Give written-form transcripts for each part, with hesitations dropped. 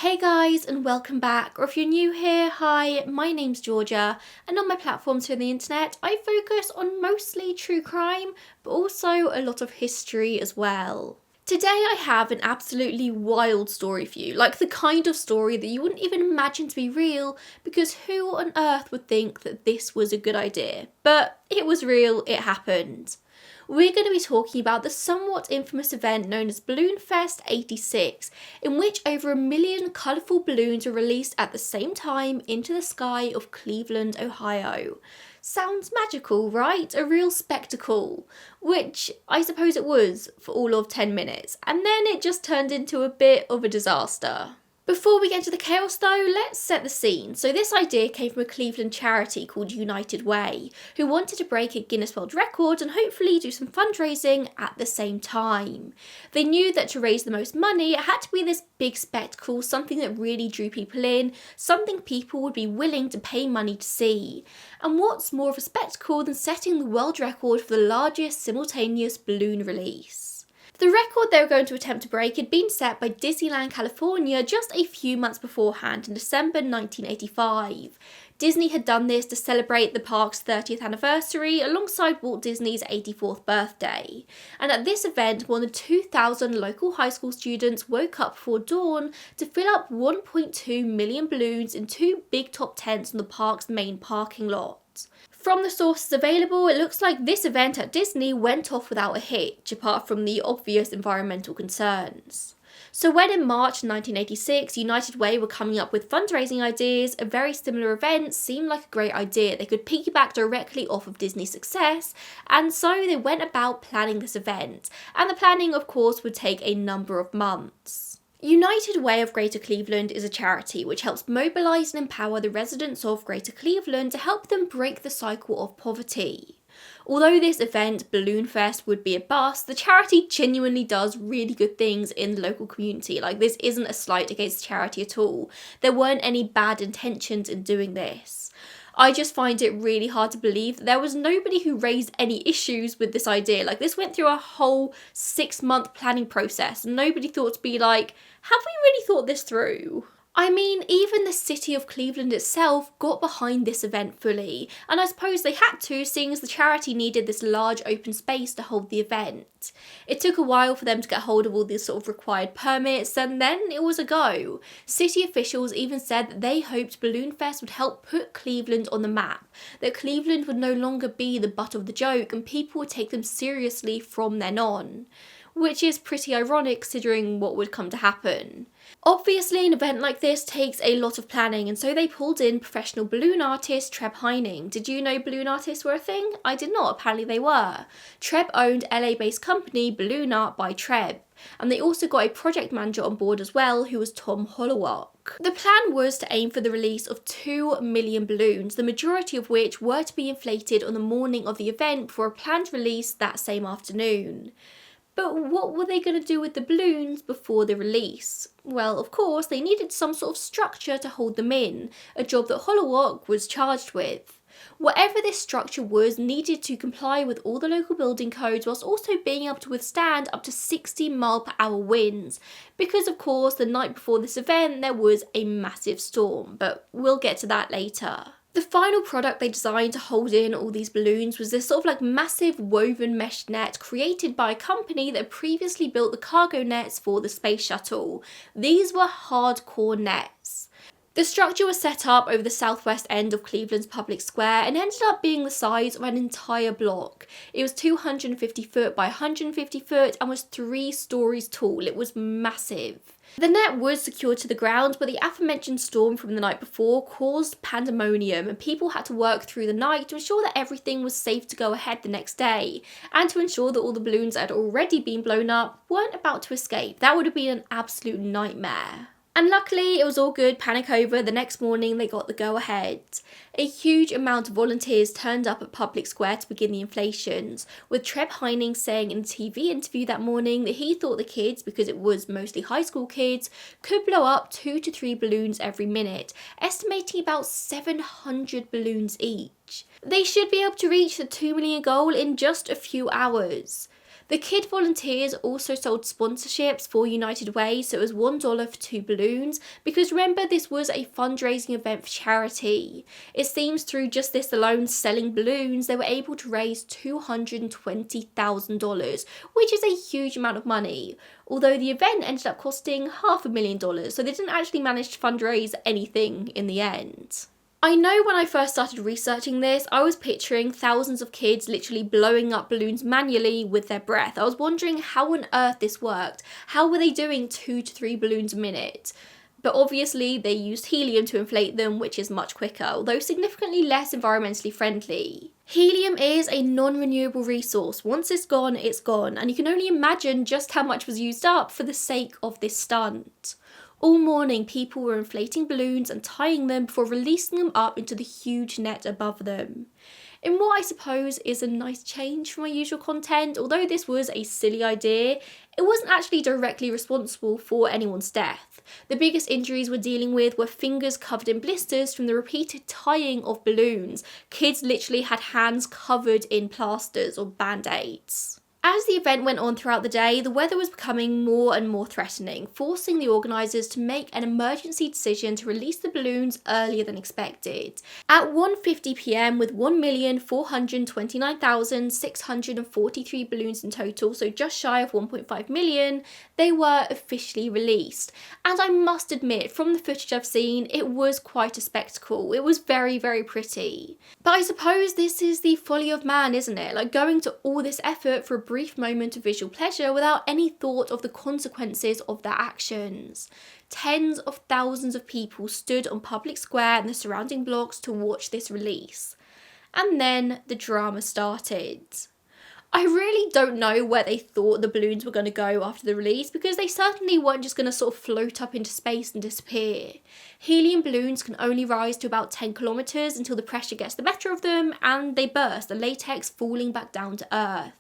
Hey guys, and welcome back, or if you're new here, hi, my name's Georgia, and on my platforms here on the internet, I focus on mostly true crime, but also a lot of history as well. Today I have an absolutely wild story for you, like the kind of story that you wouldn't even imagine to be real, because who on earth would think that this was a good idea? But it was real, it happened. We're going to be talking about the somewhat infamous event known as Balloonfest '86, in which over 1 million colourful balloons were released at the same time into the sky of Cleveland, Ohio. Sounds magical, right? A real spectacle, which I suppose it was for all of 10 minutes, and then it just turned into a bit of a disaster. Before we get into the chaos though, let's set the scene. So this idea came from a Cleveland charity called United Way, who wanted to break a Guinness World Record and hopefully do some fundraising at the same time. They knew that to raise the most money, it had to be this big spectacle, something that really drew people in, something people would be willing to pay money to see. And what's more of a spectacle than setting the world record for the largest simultaneous balloon release? The record they were going to attempt to break had been set by Disneyland California just a few months beforehand in December 1985. Disney had done this to celebrate the park's 30th anniversary alongside Walt Disney's 84th birthday. And at this event, more than 2,000 local high school students woke up before dawn to fill up 1.2 million balloons in two big top tents on the park's main parking lot. From the sources available, it looks like this event at Disney went off without a hitch, apart from the obvious environmental concerns. So when in March 1986, United Way were coming up with fundraising ideas, a very similar event seemed like a great idea. They could piggyback directly off of Disney's success, and so they went about planning this event. And the planning, of course, would take a number of months. United Way of Greater Cleveland is a charity which helps mobilise and empower the residents of Greater Cleveland to help them break the cycle of poverty. Although this event, Balloonfest, would be a bust, the charity genuinely does really good things in the local community. Like, this isn't a slight against the charity at all. There weren't any bad intentions in doing this. I just find it really hard to believe that there was nobody who raised any issues with this idea. Like, this went through a whole 6-month planning process, and nobody thought to be like, have we really thought this through? I mean, even the city of Cleveland itself got behind this event fully, and I suppose they had to, seeing as the charity needed this large open space to hold the event. It took a while for them to get hold of all these sort of required permits, and then it was a go. City officials even said that they hoped Balloonfest would help put Cleveland on the map, that Cleveland would no longer be the butt of the joke and people would take them seriously from then on. Which is pretty ironic considering what would come to happen. Obviously, an event like this takes a lot of planning, and so they pulled in professional balloon artist Treb Heining. Did you know balloon artists were a thing? I did not, apparently they were. Treb owned LA-based company Balloon Art by Treb, and they also got a project manager on board as well, who was Tom Holowach. The plan was to aim for the release of 2 million balloons, the majority of which were to be inflated on the morning of the event for a planned release that same afternoon. But what were they going to do with the balloons before the release? Well, of course, they needed some sort of structure to hold them in, a job that Holowach was charged with. Whatever this structure was needed to comply with all the local building codes whilst also being able to withstand up to 60-mile-per-hour winds, because of course the night before this event there was a massive storm, but we'll get to that later. The final product they designed to hold in all these balloons was this sort of like massive woven mesh net created by a company that previously built the cargo nets for the space shuttle. These were hardcore nets. The structure was set up over the southwest end of Cleveland's public square and ended up being the size of an entire block. It was 250 foot by 150 foot and was 3 stories tall. It was massive. The net was secured to the ground, but the aforementioned storm from the night before caused pandemonium, and people had to work through the night to ensure that everything was safe to go ahead the next day, and to ensure that all the balloons that had already been blown up weren't about to escape. That would have been an absolute nightmare. And luckily, it was all good, panic over. The next morning, they got the go-ahead. A huge amount of volunteers turned up at Public Square to begin the inflations, with Treb Heining saying in a TV interview that morning that he thought the kids, because it was mostly high school kids, could blow up 2 to 3 balloons every minute, estimating about 700 balloons each. They should be able to reach the 2 million goal in just a few hours. The kid volunteers also sold sponsorships for United Way, so it was $1 for 2 balloons, because remember, this was a fundraising event for charity. It seems through just this alone, selling balloons, they were able to raise $220,000, which is a huge amount of money. Although the event ended up costing $500,000, so they didn't actually manage to fundraise anything in the end. I know when I first started researching this, I was picturing thousands of kids literally blowing up balloons manually with their breath. I was wondering how on earth this worked. How were they doing 2 to 3 balloons a minute? But obviously they used helium to inflate them, which is much quicker, although significantly less environmentally friendly. Helium is a non-renewable resource. Once it's gone, and you can only imagine just how much was used up for the sake of this stunt. All morning, people were inflating balloons and tying them before releasing them up into the huge net above them. In what I suppose is a nice change from my usual content, although this was a silly idea, it wasn't actually directly responsible for anyone's death. The biggest injuries we're dealing with were fingers covered in blisters from the repeated tying of balloons. Kids literally had hands covered in plasters or band-aids. As the event went on throughout the day, the weather was becoming more and more threatening, forcing the organisers to make an emergency decision to release the balloons earlier than expected. At 1:50 p.m, with 1,429,643 balloons in total, so just shy of 1.5 million, they were officially released. And I must admit, from the footage I've seen, it was quite a spectacle. It was very, very pretty. But I suppose this is the folly of man, isn't it? Like going to all this effort for a brief moment of visual pleasure without any thought of the consequences of their actions. Tens of thousands of people stood on Public Square and the surrounding blocks to watch this release. And then the drama started. I really don't know where they thought the balloons were going to go after the release, because they certainly weren't just going to sort of float up into space and disappear. Helium balloons can only rise to about 10 kilometers until the pressure gets the better of them and they burst, the latex falling back down to Earth.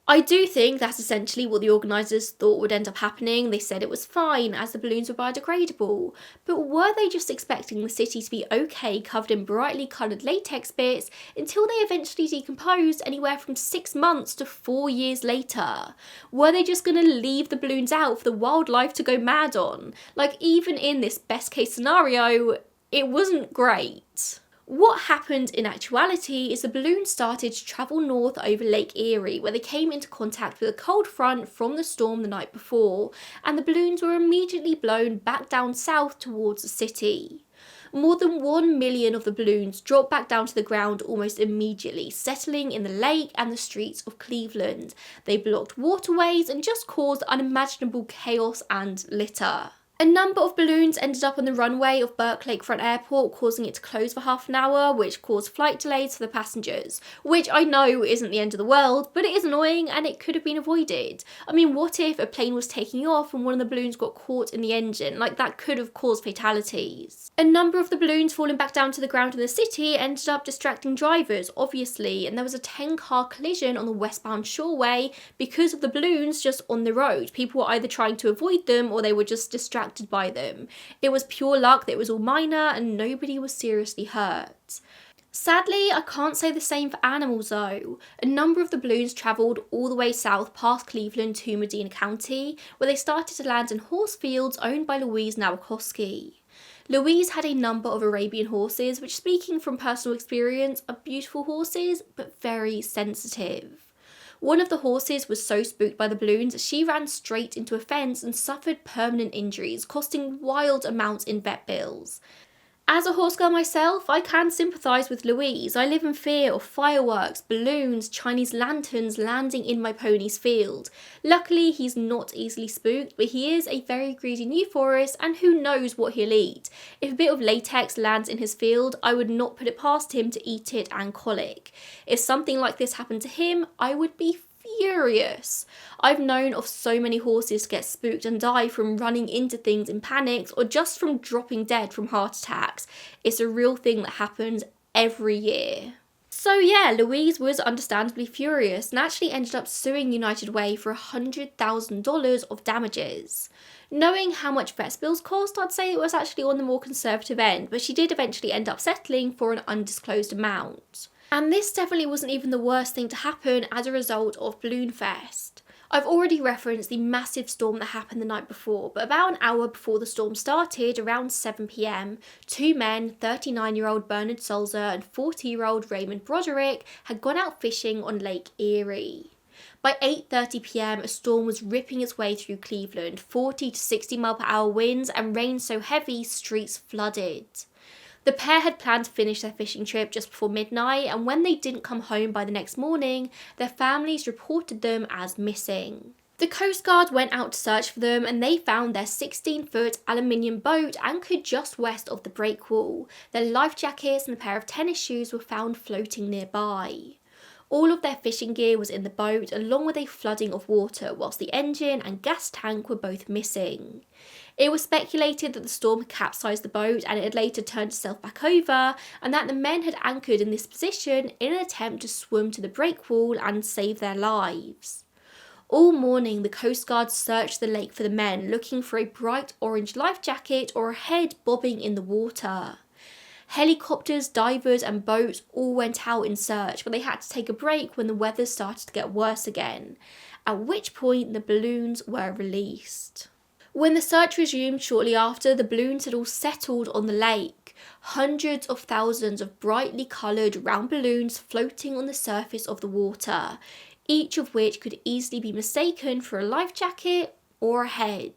I do think that's essentially what the organisers thought would end up happening. They said it was fine as the balloons were biodegradable, but were they just expecting the city to be okay covered in brightly coloured latex bits until they eventually decomposed anywhere from 6 months to 4 years later? Were they just going to leave the balloons out for the wildlife to go mad on? Like, even in this best case scenario, it wasn't great. What happened in actuality is the balloons started to travel north over Lake Erie, where they came into contact with a cold front from the storm the night before, and the balloons were immediately blown back down south towards the city. More than 1 million of the balloons dropped back down to the ground almost immediately, settling in the lake and the streets of Cleveland. They blocked waterways and just caused unimaginable chaos and litter. A number of balloons ended up on the runway of Burke Lakefront Airport, causing it to close for half an hour, which caused flight delays for the passengers, which I know isn't the end of the world, but it is annoying and it could have been avoided. I mean, what if a plane was taking off and one of the balloons got caught in the engine? Like, that could have caused fatalities. A number of the balloons falling back down to the ground in the city ended up distracting drivers, obviously, and there was a 10-car collision on the westbound Shoreway because of the balloons just on the road. People were either trying to avoid them or they were just distracted by them. It was pure luck that it was all minor and nobody was seriously hurt. Sadly, I can't say the same for animals though. A number of the balloons travelled all the way south past Cleveland to Medina County, where they started to land in horse fields owned by Louise Nowakowski. Louise had a number of Arabian horses, which, speaking from personal experience, are beautiful horses but very sensitive. One of the horses was so spooked by the balloons, she ran straight into a fence and suffered permanent injuries, costing wild amounts in vet bills. As a horse girl myself, I can sympathise with Louise. I live in fear of fireworks, balloons, Chinese lanterns landing in my pony's field. Luckily, he's not easily spooked, but he is a very greedy New Forest, and who knows what he'll eat. If a bit of latex lands in his field, I would not put it past him to eat it and colic. If something like this happened to him, I would be furious. I've known of so many horses get spooked and die from running into things in panics or just from dropping dead from heart attacks. It's a real thing that happens every year. So yeah, Louise was understandably furious and actually ended up suing United Way for $100,000 of damages. Knowing how much vet bills cost, I'd say it was actually on the more conservative end, but she did eventually end up settling for an undisclosed amount. And this definitely wasn't even the worst thing to happen as a result of Balloonfest. I've already referenced the massive storm that happened the night before, but about an hour before the storm started, around 7 p.m, two men, 39-year-old Bernard Sulzer and 40-year-old Raymond Broderick, had gone out fishing on Lake Erie. By 8:30 p.m, a storm was ripping its way through Cleveland, 40 to 60 mph winds and rain so heavy streets flooded. The pair had planned to finish their fishing trip just before midnight, and when they didn't come home by the next morning, their families reported them as missing. The Coast Guard went out to search for them, and they found their 16-foot aluminium boat anchored just west of the breakwall. Their life jackets and a pair of tennis shoes were found floating nearby. All of their fishing gear was in the boat, along with a flooding of water, whilst the engine and gas tank were both missing. It was speculated that the storm had capsized the boat and it had later turned itself back over, and that the men had anchored in this position in an attempt to swim to the breakwall and save their lives. All morning, the Coast Guard searched the lake for the men, looking for a bright orange life jacket or a head bobbing in the water. Helicopters, divers and boats all went out in search, but they had to take a break when the weather started to get worse again, at which point the balloons were released. When the search resumed shortly after, the balloons had all settled on the lake. Hundreds of thousands of brightly coloured round balloons floating on the surface of the water, each of which could easily be mistaken for a life jacket or a head.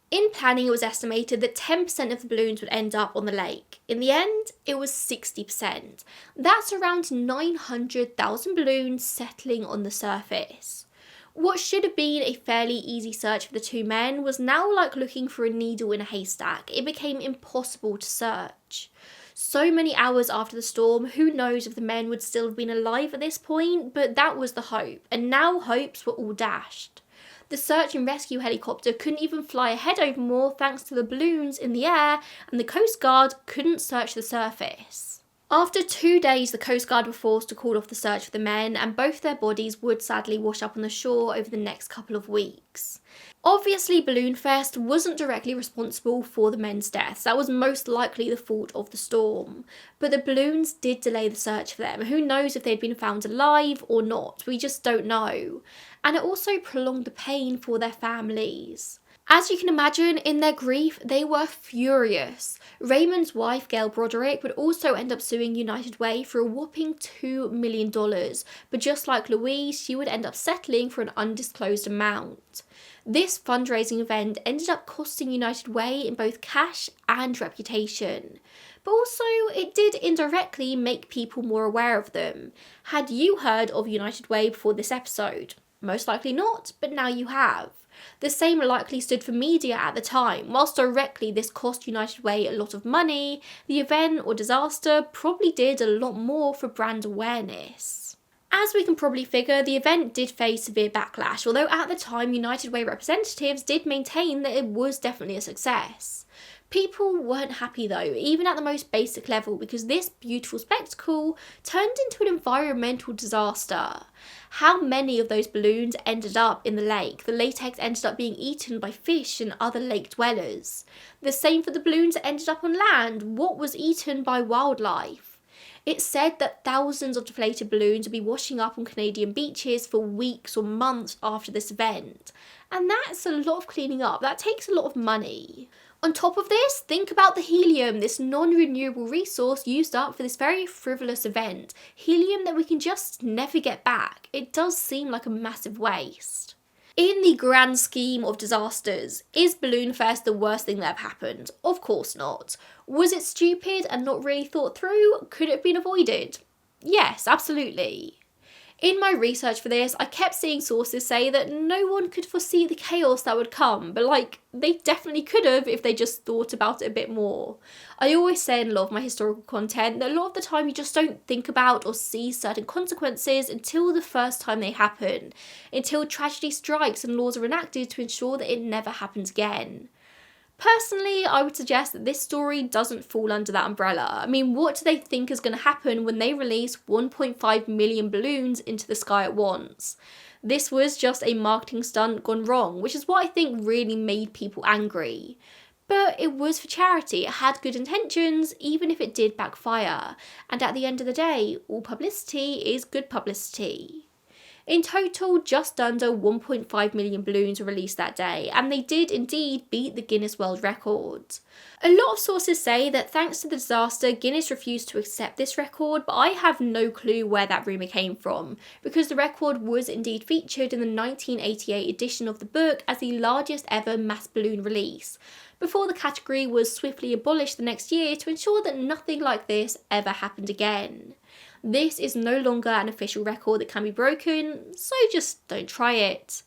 In planning, it was estimated that 10% of the balloons would end up on the lake. In the end, it was 60%. That's around 900,000 balloons settling on the surface. What should have been a fairly easy search for the two men was now like looking for a needle in a haystack. It became impossible to search. So many hours after the storm, who knows if the men would still have been alive at this point, but that was the hope, and now hopes were all dashed. The search and rescue helicopter couldn't even fly ahead over thanks to the balloons in the air, and the Coast Guard couldn't search the surface. After 2 days, the Coast Guard were forced to call off the search for the men, and both their bodies would sadly wash up on the shore over the next couple of weeks. Obviously, Balloonfest wasn't directly responsible for the men's deaths. That was most likely the fault of the storm. But the balloons did delay the search for them. Who knows if they'd been found alive or not? We just don't know. And it also prolonged the pain for their families. As you can imagine, in their grief, they were furious. Raymond's wife, Gail Broderick, would also end up suing United Way for a whopping $2 million, but just like Louise, she would end up settling for an undisclosed amount. This fundraising event ended up costing United Way in both cash and reputation. But also, it did indirectly make people more aware of them. Had you heard of United Way before this episode? Most likely not, but now you have. The same likely stood for media at the time. Whilst directly this cost United Way a lot of money, the event or disaster probably did a lot more for brand awareness. As we can probably figure, the event did face severe backlash, although at the time United Way representatives did maintain that it was definitely a success. People weren't happy though, even at the most basic level, because this beautiful spectacle turned into an environmental disaster. How many of those balloons ended up in the lake? The latex ended up being eaten by fish and other lake dwellers. The same for the balloons that ended up on land. What was eaten by wildlife? It's said that thousands of deflated balloons would be washing up on Canadian beaches for weeks or months after this event. And that's a lot of cleaning up. That takes a lot of money. On top of this, think about the helium, this non-renewable resource used up for this very frivolous event. Helium that we can just never get back. It does seem like a massive waste. In the grand scheme of disasters, is Balloonfest the worst thing that ever happened? Of course not. Was it stupid and not really thought through? Could it have been avoided? Yes, absolutely. In my research for this, I kept seeing sources say that no one could foresee the chaos that would come, but they definitely could have if they just thought about it a bit more. I always say in a lot of my historical content that a lot of the time you just don't think about or see certain consequences until the first time they happen, until tragedy strikes and laws are enacted to ensure that it never happens again. Personally, I would suggest that this story doesn't fall under that umbrella. I mean, what do they think is going to happen when they release 1.5 million balloons into the sky at once? This was just a marketing stunt gone wrong, which is what I think really made people angry. But it was for charity, it had good intentions, even if it did backfire. And at the end of the day, all publicity is good publicity. In total, just under 1.5 million balloons were released that day, and they did indeed beat the Guinness World Record. A lot of sources say that thanks to the disaster, Guinness refused to accept this record, but I have no clue where that rumour came from, because the record was indeed featured in the 1988 edition of the book as the largest ever mass balloon release, before the category was swiftly abolished the next year to ensure that nothing like this ever happened again. This is no longer an official record that can be broken, so just don't try it.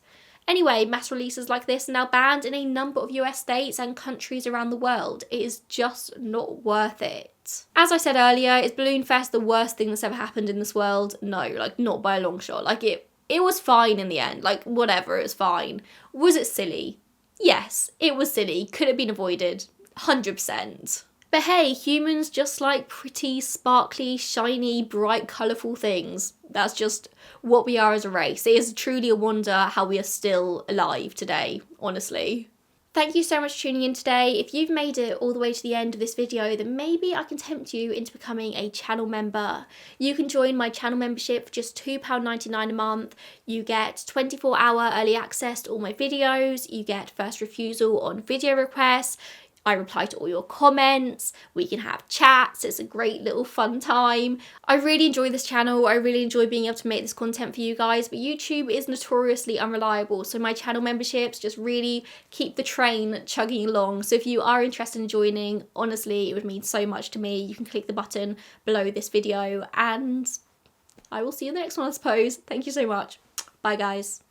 Anyway, mass releases like this are now banned in a number of US states and countries around the world. It is just not worth it. As I said earlier, is Balloonfest the worst thing that's ever happened in this world? No, like not by a long shot. Like it was fine in the end, like whatever, it was fine. Was it silly? Yes, it was silly. Could have been avoided. 100%. But hey, humans just like pretty, sparkly, shiny, bright, colourful things. That's just what we are as a race. It is truly a wonder how we are still alive today, honestly. Thank you so much for tuning in today. If you've made it all the way to the end of this video, then maybe I can tempt you into becoming a channel member. You can join my channel membership for just £2.99 a month. You get 24-hour early access to all my videos. You get first refusal on video requests. I reply to all your comments, we can have chats, it's a great little fun time. I really enjoy this channel, I really enjoy being able to make this content for you guys, but YouTube is notoriously unreliable, so my channel memberships just really keep the train chugging along. So if you are interested in joining, honestly, it would mean so much to me. You can click the button below this video, and I will see you in the next one, I suppose. Thank you so much. Bye, guys.